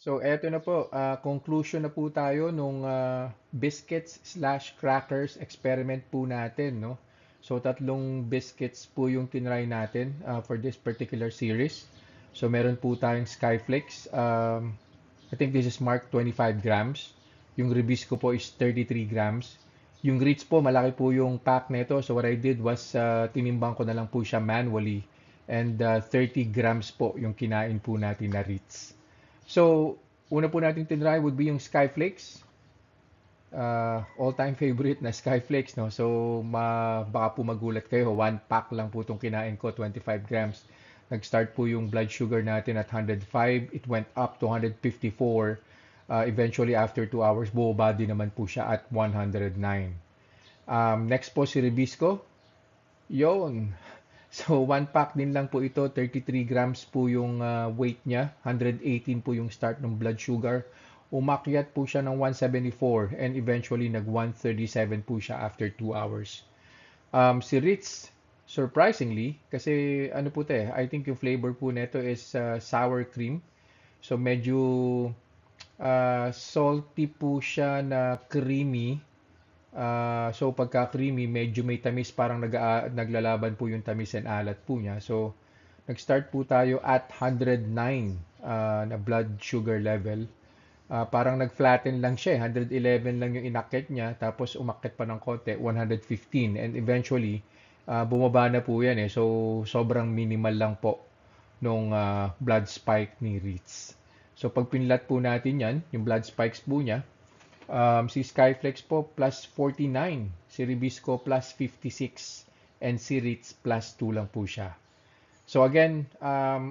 So, eto na po, conclusion na po tayo nung biscuits slash crackers experiment po natin, no? So, tatlong biscuits po yung tinry natin for this particular series. So, meron po tayong Skyflakes. I think this is marked 25 grams. Yung Ribisco po is 33 grams. Yung Ritz po, malaki po yung pack nito. So, what I did was tinimbang ko na lang po siya manually. And 30 grams po yung kinain po natin na Ritz. So, una po nating tinry would be yung Skyflakes. All-time favorite na Skyflakes, no? So, baka po magulat kayo. One pack lang po itong kinain ko, 25 grams. Nag-start po yung blood sugar natin at 105. It went up to 154. Eventually, after 2 hours, bumaba din naman po siya at 109. Next po si Ribisco. Yon. So, one pack din lang po ito. 33 grams po yung weight niya. 118 po yung start ng blood sugar. Umakyat po siya ng 174 and eventually nag-137 po siya after 2 hours. Si Ritz, surprisingly, kasi ano po te, I think yung flavor po nito is sour cream. So, medyo salty po siya na creamy. So pagka creamy, medyo may tamis, parang naglalaban po yung tamis and alat po niya. So nag-start po tayo at 109 na blood sugar level. Parang nag-flatten lang siya, 111 lang yung inakyat niya, tapos umakyat pa ng konti, 115, and eventually bumaba na po yan eh. So sobrang minimal lang po nung blood spike ni Ritz. So pag pinlat po natin yan, yung blood spikes po niya, si Skyflex po plus 49, si Ribisco plus 56, and si Ritz plus 2 lang po siya. So again,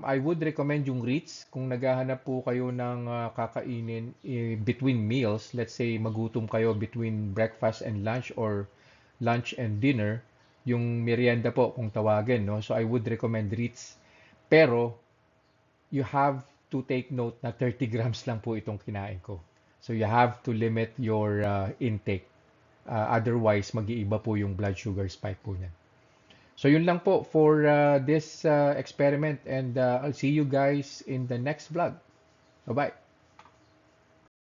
I would recommend yung Ritz kung naghahanap po kayo ng kakainin between meals. Let's say magutom kayo between breakfast and lunch or lunch and dinner. Yung merienda po kung tawagin, no? So I would recommend Ritz. Pero you have to take note na 30 grams lang po itong kinain ko. So you have to limit your intake. Otherwise, mag-iiba po yung blood sugar spike po niyan. So yun lang po for this experiment and I'll see you guys in the next vlog. Bye-bye.